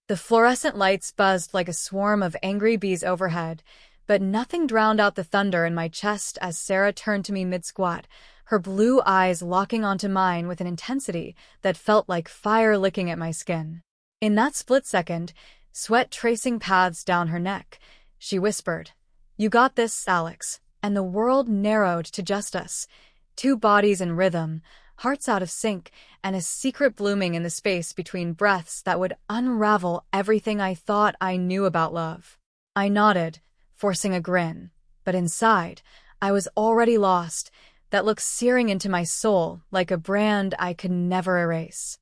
The fluorescent lights buzzed like a swarm of angry bees overhead, but nothing drowned out the thunder in my chest as Sarah turned to me mid-squat, her blue eyes locking onto mine with an intensity that felt like fire licking at my skin. In that split second, sweat tracing paths down her neck, she whispered, "You got this, Alex," and the world narrowed to just us. Two bodies in rhythm, hearts out of sync, and a secret blooming in the space between breaths that would unravel everything I thought I knew about love. I nodded, forcing a grin, but inside, I was already lost, that look searing into my soul like a brand I could never erase.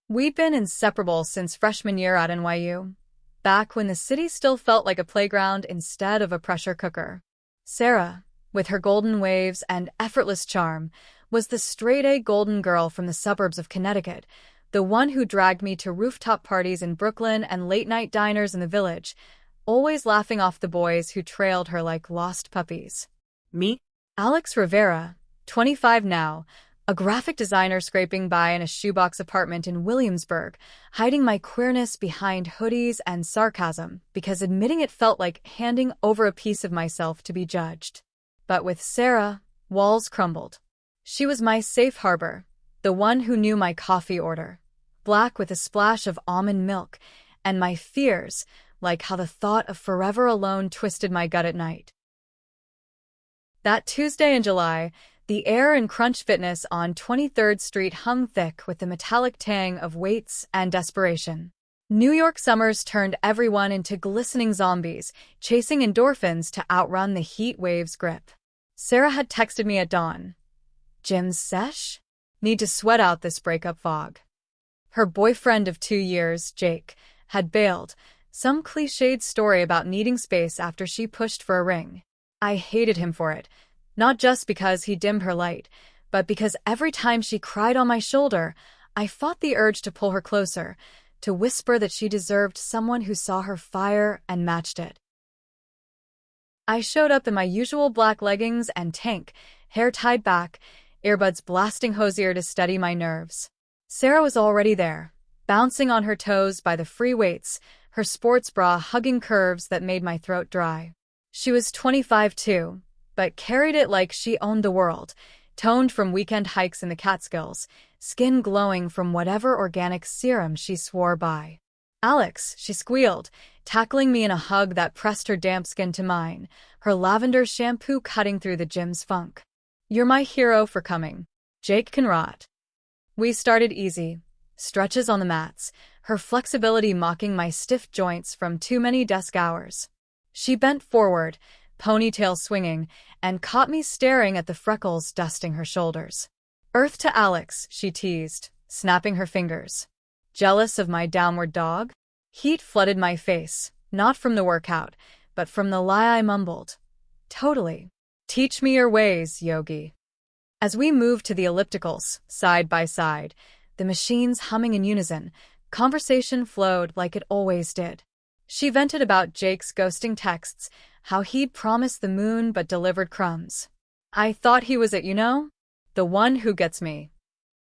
We'd been inseparable since freshman year at NYU, back when the city still felt like a playground instead of a pressure cooker. Sarah, with her golden waves and effortless charm, was the straight-A golden girl from the suburbs of Connecticut, the one who dragged me to rooftop parties in Brooklyn and late-night diners in the Village, always laughing off the boys who trailed her like lost puppies. Me? Alex Rivera, 25 now, a graphic designer scraping by in a shoebox apartment in Williamsburg, hiding my queerness behind hoodies and sarcasm because admitting it felt like handing over a piece of myself to be judged. But with Sarah, walls crumbled. She was my safe harbor, the one who knew my coffee order, black with a splash of almond milk, and my fears, like how the thought of forever alone twisted my gut at night. That Tuesday in July, the air in Crunch Fitness on 23rd Street hung thick with the metallic tang of weights and desperation. New York summers turned everyone into glistening zombies, chasing endorphins to outrun the heat wave's grip. Sarah had texted me at dawn. "Gym's sesh? Need to sweat out this breakup fog." Her boyfriend of 2 years, Jake, had bailed, some cliched story about needing space after she pushed for a ring. I hated him for it, not just because he dimmed her light, but because every time she cried on my shoulder, I fought the urge to pull her closer, to whisper that she deserved someone who saw her fire and matched it. I showed up in my usual black leggings and tank, hair tied back, earbuds blasting hosier to steady my nerves. Sarah was already there, bouncing on her toes by the free weights, her sports bra hugging curves that made my throat dry. She was 25 too, but carried it like she owned the world, toned from weekend hikes in the Catskills, skin glowing from whatever organic serum she swore by. "Alex," she squealed, tackling me in a hug that pressed her damp skin to mine, her lavender shampoo cutting through the gym's funk. "You're my hero for coming. Jake can rot." We started easy, stretches on the mats, her flexibility mocking my stiff joints from too many desk hours. She bent forward, ponytail swinging, and caught me staring at the freckles dusting her shoulders. "Earth to Alex," she teased, snapping her fingers. Jealous of my downward dog? Heat flooded my face, not from the workout, but from the lie I mumbled. "Totally. Teach me your ways, Yogi." As we moved to the ellipticals, side by side, the machines humming in unison, conversation flowed like it always did. She vented about Jake's ghosting texts, how he'd promised the moon but delivered crumbs. "I thought he was it, you know? The one who gets me."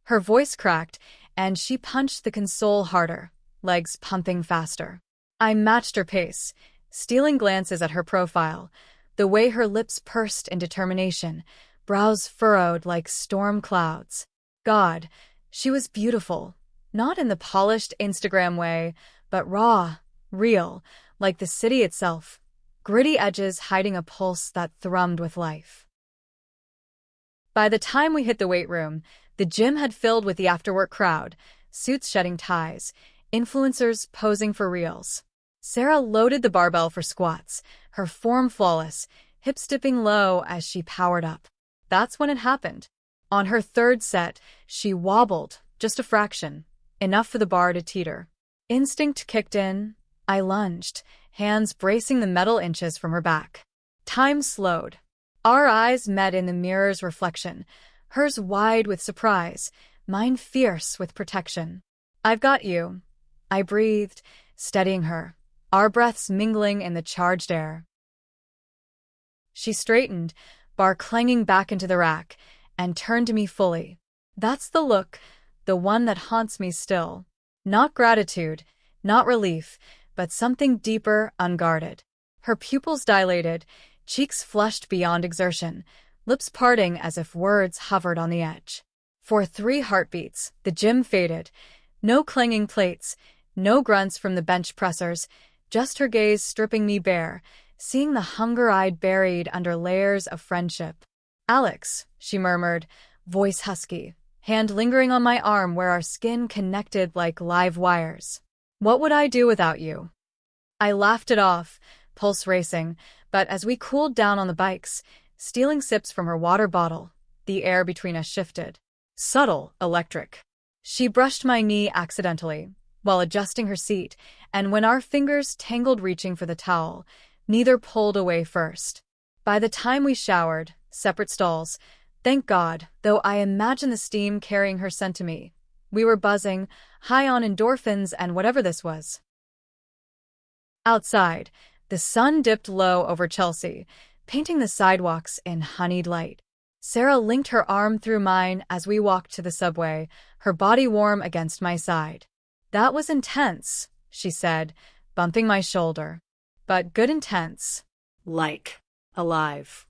Her voice cracked, and she punched the console harder, legs pumping faster. I matched her pace, stealing glances at her profile, the way her lips pursed in determination, brows furrowed like storm clouds. God, she was beautiful, not in the polished Instagram way, but raw, real, like the city itself, gritty edges hiding a pulse that thrummed with life. By the time we hit the weight room, the gym had filled with the after-work crowd, suits shedding ties, influencers posing for reels. Sarah loaded the barbell for squats, her form flawless, hips dipping low as she powered up. That's when it happened. On her third set, she wobbled, just a fraction, enough for the bar to teeter. Instinct kicked in. I lunged, hands bracing the metal inches from her back. Time slowed. Our eyes met in the mirror's reflection, hers wide with surprise, mine fierce with protection. "I've got you," I breathed, steadying her, our breaths mingling in the charged air. She straightened, bar clanging back into the rack, and turned to me fully. That's the look, the one that haunts me still. Not gratitude, not relief, but something deeper, unguarded. Her pupils dilated, cheeks flushed beyond exertion, lips parting as if words hovered on the edge. For 3 heartbeats, the gym faded. No clanging plates, no grunts from the bench pressers, just her gaze stripping me bare, seeing the hunger I'd buried under layers of friendship. "Alex," she murmured, voice husky, hand lingering on my arm where our skin connected like live wires. "What would I do without you?" I laughed it off, pulse racing, but as we cooled down on the bikes, stealing sips from her water bottle, the air between us shifted. Subtle, electric. She brushed my knee accidentally, while adjusting her seat, and when our fingers tangled reaching for the towel, neither pulled away first. By the time we showered, separate stalls, thank God, though I imagine the steam carrying her scent to me, we were buzzing, high on endorphins and whatever this was. Outside, the sun dipped low over Chelsea, painting the sidewalks in honeyed light. Sarah linked her arm through mine as we walked to the subway, her body warm against my side. "That was intense," she said, bumping my shoulder. "But good intense. Like. Alive."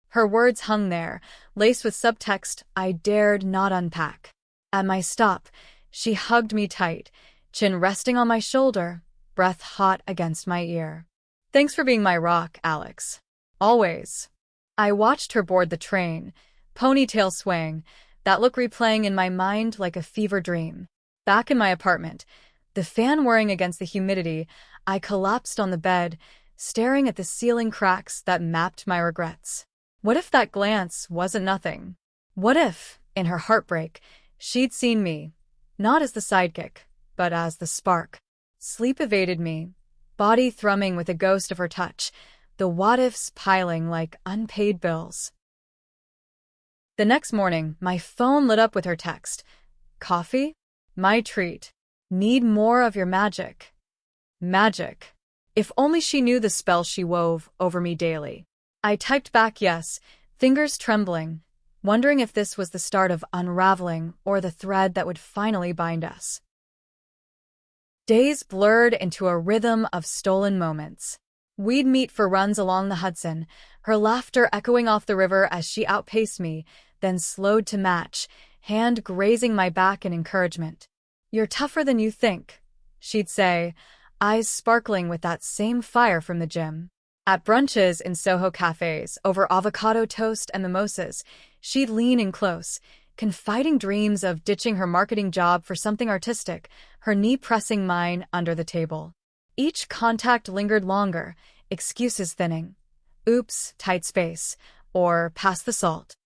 Her words hung there, laced with subtext I dared not unpack. At my stop, she hugged me tight, chin resting on my shoulder, breath hot against my ear. "Thanks for being my rock, Alex. Always." I watched her board the train, ponytail swaying, that look replaying in my mind like a fever dream. Back in my apartment, the fan whirring against the humidity, I collapsed on the bed, staring at the ceiling cracks that mapped my regrets. What if that glance wasn't nothing? What if, in her heartbreak, she'd seen me, not as the sidekick, but as the spark? Sleep evaded me, body thrumming with a ghost of her touch, the what-ifs piling like unpaid bills. The next morning, my phone lit up with her text. "Coffee? My treat. Need more of your magic." Magic. If only she knew the spell she wove over me daily. I typed back yes, fingers trembling, wondering if this was the start of unraveling or the thread that would finally bind us. Days blurred into a rhythm of stolen moments. We'd meet for runs along the Hudson, her laughter echoing off the river as she outpaced me, then slowed to match, hand grazing my back in encouragement. "You're tougher than you think," she'd say, eyes sparkling with that same fire from the gym. At brunches in Soho cafes, over avocado toast and mimosas, she'd lean in close, confiding dreams of ditching her marketing job for something artistic, her knee pressing mine under the table. Each contact lingered longer, excuses thinning. "Oops, tight space," or "pass the salt."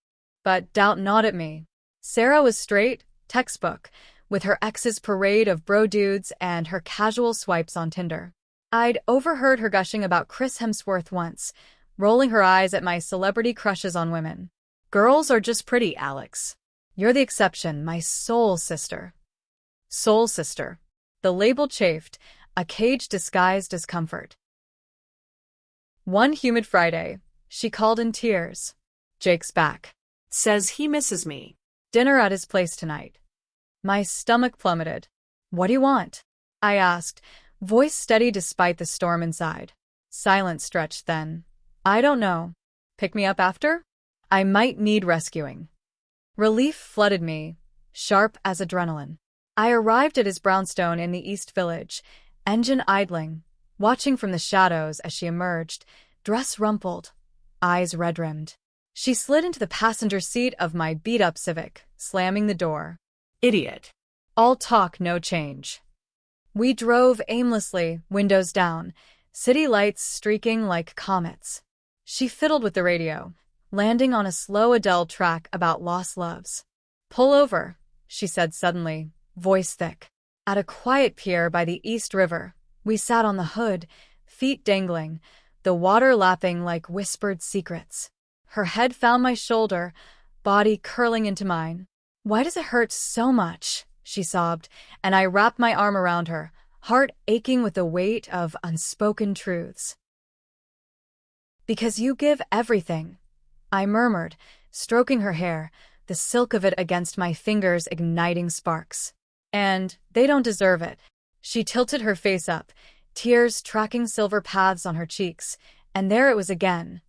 But doubt not at me. Sarah was straight, textbook, with her ex's parade of bro dudes and her casual swipes on Tinder. I'd overheard her gushing about Chris Hemsworth once, rolling her eyes at my celebrity crushes on women. "Girls are just pretty, Alex. You're the exception, my soul sister." Soul sister. The label chafed, a cage disguised as comfort. One humid Friday, she called in tears. "Jake's back. Says he misses me. Dinner at his place tonight." My stomach plummeted. "What do you want?" I asked, voice steady despite the storm inside. Silence stretched then. "I don't know. Pick me up after? I might need rescuing." Relief flooded me, sharp as adrenaline. I arrived at his brownstone in the East Village, engine idling, watching from the shadows as she emerged, dress rumpled, eyes red-rimmed. She slid into the passenger seat of my beat-up Civic, slamming the door. Idiot. All talk, no change. We drove aimlessly, windows down, city lights streaking like comets. She fiddled with the radio, landing on a slow Adele track about lost loves. "Pull over," she said suddenly, voice thick. At a quiet pier by the East River, we sat on the hood, feet dangling, the water lapping like whispered secrets. Her head found my shoulder, body curling into mine. "Why does it hurt so much?" she sobbed, and I wrapped my arm around her, heart aching with the weight of unspoken truths. "Because you give everything," I murmured, stroking her hair, the silk of it against my fingers igniting sparks. And they don't deserve it. She tilted her face up, tears tracking silver paths on her cheeks, and there it was again.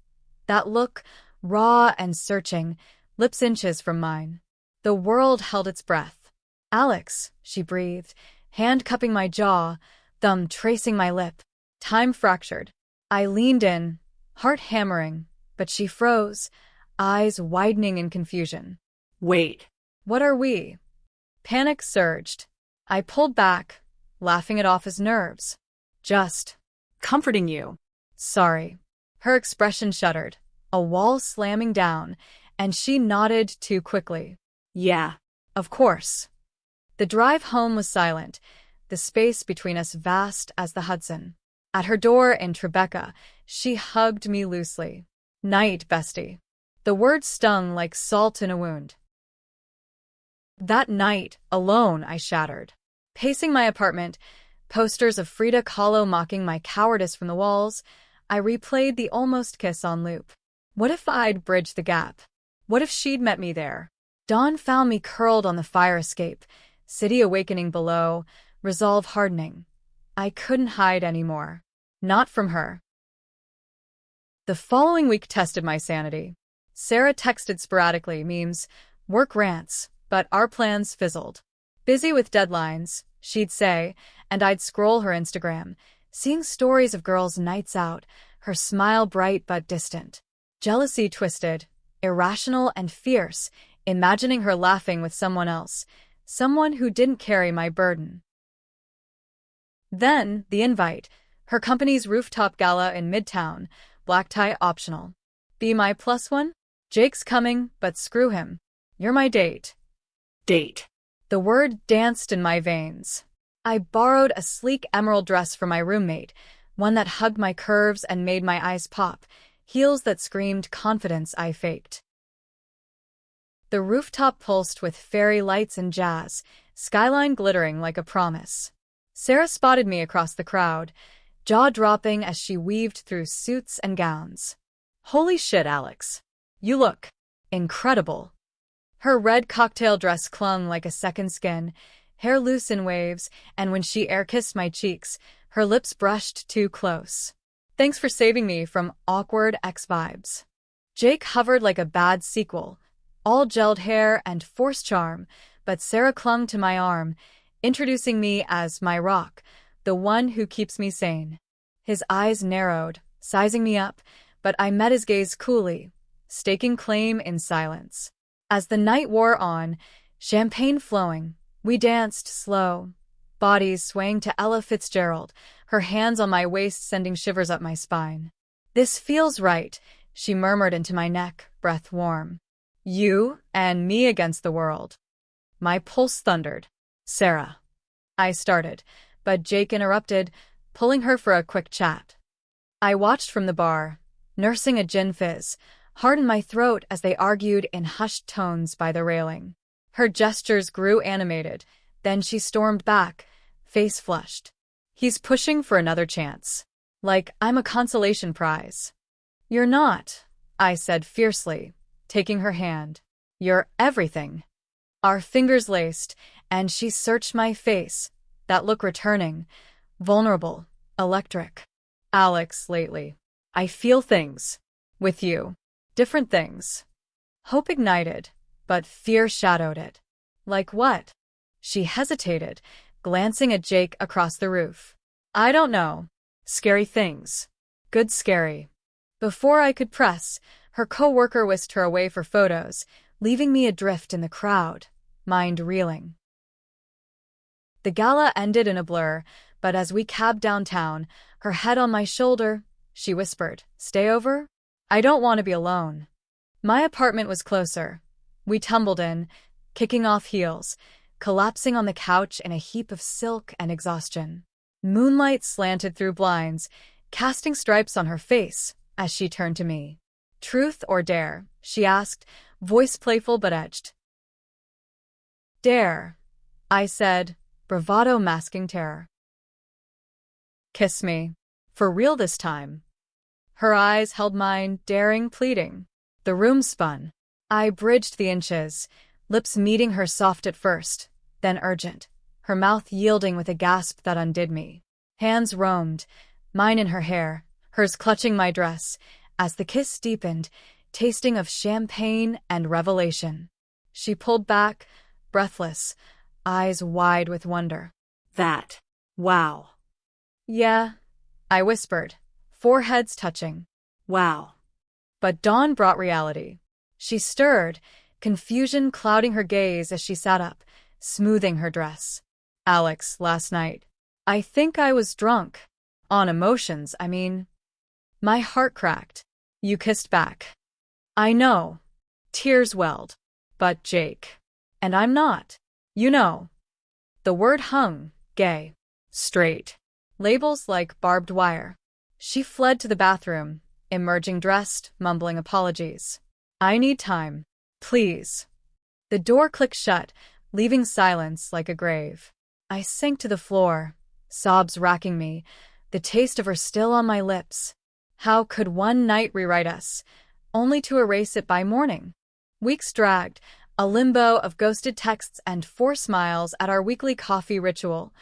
That look, raw and searching, lips inches from mine. The world held its breath. "Alex," she breathed, hand cupping my jaw, thumb tracing my lip. Time fractured. I leaned in, heart hammering, but she froze, eyes widening in confusion. Wait. "What are we?" Panic surged. I pulled back, laughing it off as nerves. "Just Comforting you. sorry." Her expression shuddered, a wall slamming down, and she nodded too quickly. Yeah. Of course. The drive home was silent, the space between us vast as the Hudson. At her door in Tribeca, she hugged me loosely. "Night, bestie." The words stung like salt in a wound. That night, alone, I shattered. Pacing my apartment, posters of Frida Kahlo mocking my cowardice from the walls, I replayed the almost kiss on loop. What if I'd bridged the gap? What if she'd met me there? Dawn found me curled on the fire escape, city awakening below, resolve hardening. I couldn't hide anymore. Not from her. The following week tested my sanity. Sarah texted sporadically, memes, work rants, but our plans fizzled. Busy with deadlines, she'd say, and I'd scroll her Instagram, seeing stories of girls' nights out, her smile bright but distant. Jealousy twisted, irrational and fierce, imagining her laughing with someone else, someone who didn't carry my burden. Then, the invite, her company's rooftop gala in Midtown, black tie optional. Be my plus one? Jake's coming, but screw him. You're my date. Date. The word danced in my veins. I borrowed a sleek emerald dress from my roommate, one that hugged my curves and made my eyes pop, heels that screamed confidence I faked. The rooftop pulsed with fairy lights and jazz, skyline glittering like a promise. Sarah spotted me across the crowd, jaw-dropping as she weaved through suits and gowns. "Holy shit, Alex. You look incredible." Her red cocktail dress clung like a second skin, hair loose in waves, and when she air-kissed my cheeks, her lips brushed too close. "Thanks for saving me from awkward ex-vibes." Jake hovered like a bad sequel, all gelled hair and forced charm, but Sarah clung to my arm, introducing me as my rock, the one who keeps me sane. His eyes narrowed, sizing me up, but I met his gaze coolly, staking claim in silence. As the night wore on, champagne flowing, we danced slow, bodies swaying to Ella Fitzgerald, her hands on my waist sending shivers up my spine. "This feels right," she murmured into my neck, breath warm. "You and me against the world." My pulse thundered. "Sarah," I started, but Jake interrupted, pulling her for a quick chat. I watched from the bar, nursing a gin fizz, heart in my throat as they argued in hushed tones by the railing. Her gestures grew animated, then she stormed back, face flushed. "He's pushing for another chance. Like I'm a consolation prize." "You're not," I said fiercely, taking her hand. "You're everything." Our fingers laced, and she searched my face, that look returning, vulnerable, electric. "Alex, lately, I feel things. With you. Different things." Hope ignited, but fear shadowed it. "Like what?" She hesitated, glancing at Jake across the roof. "I don't know. Scary things. Good scary." Before I could press, her coworker whisked her away for photos, leaving me adrift in the crowd, mind reeling. The gala ended in a blur, but as we cabbed downtown, her head on my shoulder, she whispered, "Stay over? I don't want to be alone." My apartment was closer. We tumbled in, kicking off heels, collapsing on the couch in a heap of silk and exhaustion. Moonlight slanted through blinds, casting stripes on her face as she turned to me. "Truth or dare?" she asked, voice playful but edged. "Dare," I said, bravado masking terror. "Kiss me. For real this time." Her eyes held mine, daring, pleading. The room spun. I bridged the inches, lips meeting her soft at first, then urgent. her mouth yielding with a gasp that undid me. Hands roamed, mine in her hair, hers clutching my dress, as the kiss deepened, tasting of champagne and revelation. She pulled back, breathless, eyes wide with wonder. That. Wow. Yeah, I whispered, foreheads touching. Wow. But dawn brought reality. She stirred, confusion clouding her gaze as she sat up, smoothing her dress. Alex, last night. I think I was drunk. On emotions, I mean. My heart cracked. You kissed back. I know. Tears welled. But Jake. And I'm not. You know. The word hung, gay. Straight. Labels like barbed wire. She fled to the bathroom, emerging dressed, mumbling apologies. I need time. Please. The door clicked shut, leaving silence like a grave. I sank to the floor, sobs racking me, the taste of her still on my lips. How could one night rewrite us, only to erase it by morning? Weeks dragged, a limbo of ghosted texts and forced smiles at our weekly coffee ritual.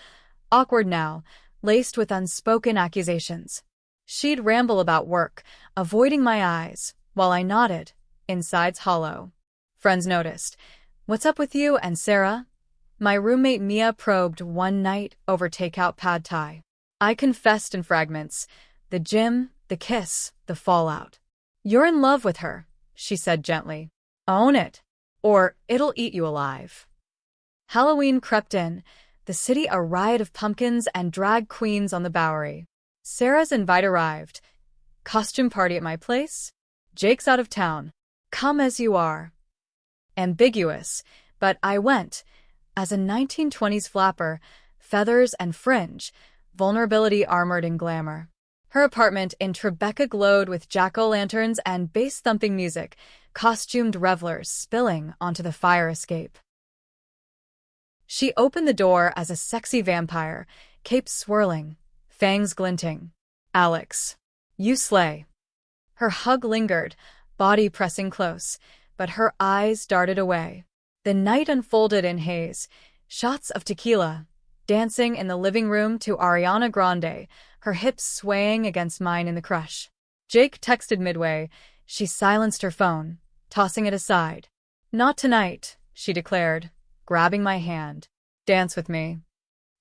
Awkward now, laced with unspoken accusations. She'd ramble about work, avoiding my eyes, while I nodded, insides hollow. Friends noticed. What's up with you and Sarah? My roommate Mia probed one night over takeout pad thai. I confessed in fragments. The gym, the kiss, the fallout. You're in love with her, she said gently. Own it, or it'll eat you alive. Halloween crept in, the city a riot of pumpkins and drag queens on the Bowery. Sarah's invite arrived. Costume party at my place? Jake's out of town. Come as you are. Ambiguous, but I went. As a 1920s flapper, feathers and fringe, vulnerability armored in glamour. Her apartment in Tribeca glowed with jack-o'-lanterns and bass-thumping music, costumed revelers spilling onto the fire escape. She opened the door as a sexy vampire, cape swirling, fangs glinting. Alex, you slay. Her hug lingered, body pressing close, but her eyes darted away. The night unfolded in haze, shots of tequila, dancing in the living room to Ariana Grande, her hips swaying against mine in the crush. Jake texted midway. She silenced her phone, tossing it aside. Not tonight, she declared, grabbing my hand. Dance with me.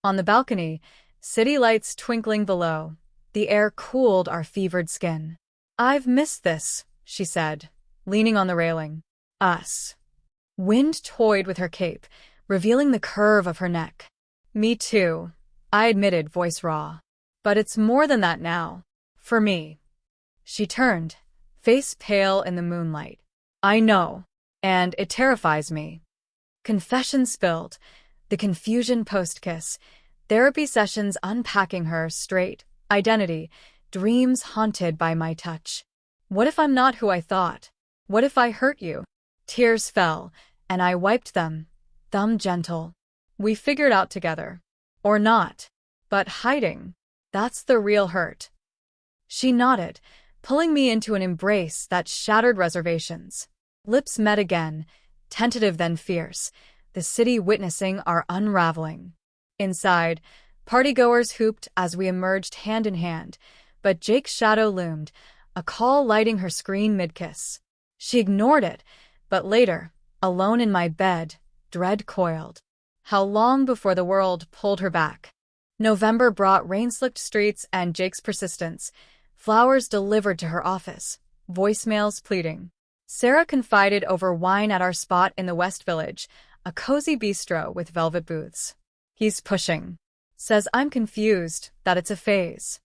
On the balcony, city lights twinkling below, the air cooled our fevered skin. I've missed this, she said, leaning on the railing. Us. Wind toyed with her cape, revealing the curve of her neck. Me too, I admitted, voice raw. But it's more than that now. For me. She turned, face pale in the moonlight. I know, and it terrifies me. Confession spilled, the confusion post-kiss, therapy sessions unpacking her straight, identity, dreams haunted by my touch. What if I'm not who I thought? What if I hurt you? Tears fell, and I wiped them, thumb gentle. We figured out together. Or not. But hiding, that's the real hurt. She nodded, pulling me into an embrace that shattered reservations. Lips met again, tentative then fierce, the city witnessing our unraveling. Inside, partygoers hooped as we emerged hand in hand, but Jake's shadow loomed, a call lighting her screen mid-kiss. She ignored it, but later, alone in my bed, dread coiled. How long before the world pulled her back? November brought rain-slicked streets and Jake's persistence, flowers delivered to her office, voicemails pleading. Sarah confided over wine at our spot in the West Village, a cozy bistro with velvet booths. He's pushing. Says I'm confused, that it's a phase.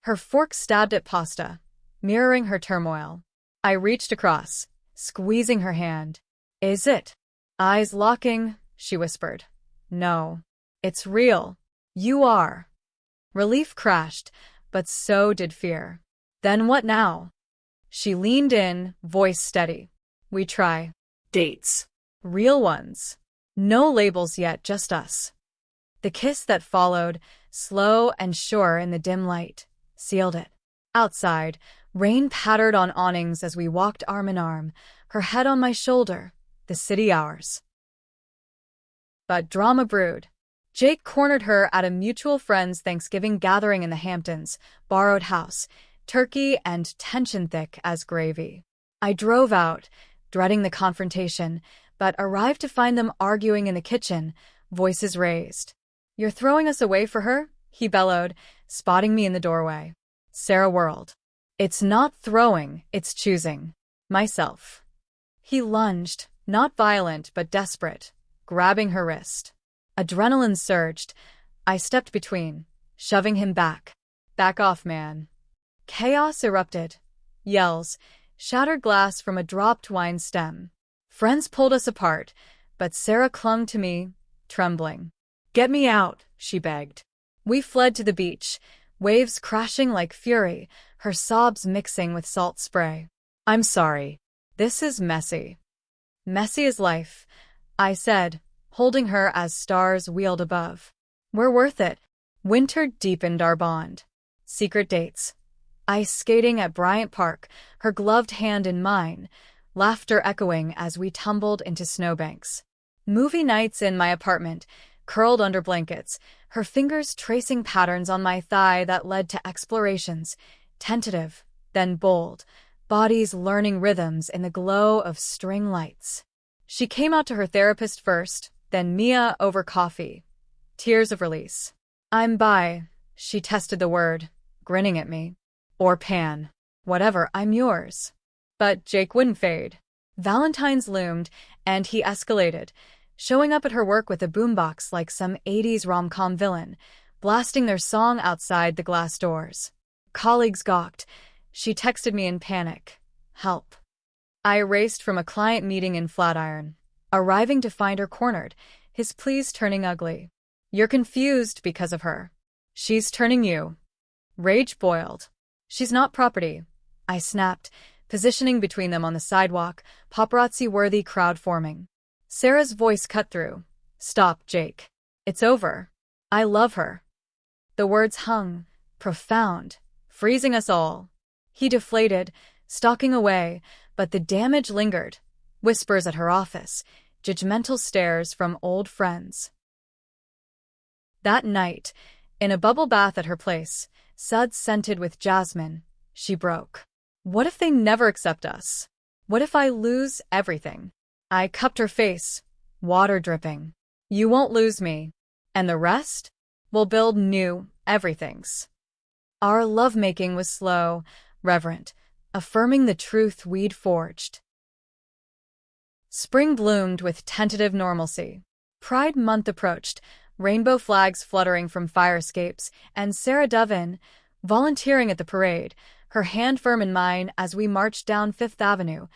Her fork stabbed at pasta, mirroring her turmoil. I reached across, squeezing her hand. Is it? Eyes locking, she whispered. No. It's real. You are. Relief crashed, but so did fear. Then what now? She leaned in, voice steady. We try. Dates. Real ones. No labels yet, just us. The kiss that followed, slow and sure in the dim light, sealed it. Outside, rain pattered on awnings as we walked arm in arm, her head on my shoulder, the city ours. But drama brewed. Jake cornered her at a mutual friend's Thanksgiving gathering in the Hamptons, borrowed house, turkey and tension thick as gravy. I drove out, dreading the confrontation, but arrived to find them arguing in the kitchen, voices raised. "You're throwing us away for her?" he bellowed, spotting me in the doorway. Sarah whirled. "It's not throwing, it's choosing. Myself." He lunged, not violent but desperate, grabbing her wrist. Adrenaline surged. I stepped between, shoving him back. "Back off, man." Chaos erupted. Yells, shattered glass from a dropped wine stem. Friends pulled us apart, but Sarah clung to me, trembling. "Get me out," she begged. We fled to the beach, waves crashing like fury, her sobs mixing with salt spray. "I'm sorry. This is messy." "Messy as life," I said, holding her as stars wheeled above. "We're worth it." Winter deepened our bond. Secret dates. Ice skating at Bryant Park, her gloved hand in mine, laughter echoing as we tumbled into snowbanks. Movie nights in my apartment, curled under blankets, her fingers tracing patterns on my thigh that led to explorations, tentative, then bold, bodies learning rhythms in the glow of string lights. She came out to her therapist first, then Mia over coffee. Tears of release. "I'm bi," she tested the word, grinning at me. "Or pan. Whatever, I'm yours." But Jake wouldn't fade. Valentine's loomed, and he escalated, showing up at her work with a boombox like some 80s rom-com villain, blasting their song outside the glass doors. Colleagues gawked. She texted me in panic. "Help." I raced from a client meeting in Flatiron, arriving to find her cornered, his pleas turning ugly. "You're confused because of her. She's turning you." Rage boiled. "She's not property," I snapped, positioning between them on the sidewalk, paparazzi-worthy crowd forming. Sarah's voice cut through. "Stop, Jake. It's over. I love her." The words hung, profound, freezing us all. He deflated, stalking away, but the damage lingered. Whispers at her office, judgmental stares from old friends. That night, in a bubble bath at her place, suds scented with jasmine, she broke. "What if they never accept us? What if I lose everything?" I cupped her face, water dripping. "You won't lose me. And the rest? We'll build new everythings." Our lovemaking was slow, reverent, affirming the truth we'd forged. Spring bloomed with tentative normalcy. Pride Month approached, rainbow flags fluttering from fire escapes, and Sarah Dovin, volunteering at the parade, her hand firm in mine as we marched down Fifth Avenue,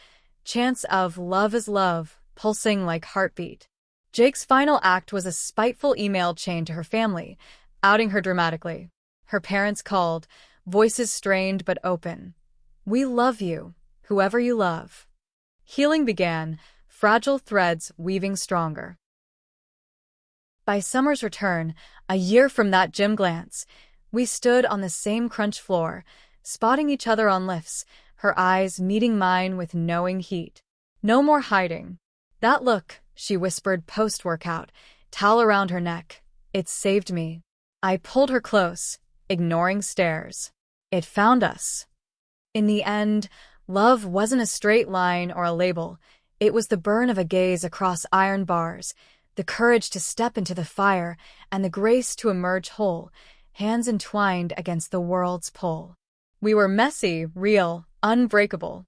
chants of "Love is love" pulsing like heartbeat. Jake's final act was a spiteful email chain to her family, outing her dramatically. Her parents called, voices strained but open. "We love you, whoever you love." Healing began, fragile threads weaving stronger. By summer's return, a year from that gym glance, we stood on the same crunch floor, spotting each other on lifts, her eyes meeting mine with knowing heat. "No more hiding." "That look," she whispered post-workout, towel around her neck. "It saved me." I pulled her close, ignoring stares. It found us. In the end, love wasn't a straight line or a label. It was the burn of a gaze across iron bars, the courage to step into the fire, and the grace to emerge whole, hands entwined against the world's pull. We were messy, real, unbreakable.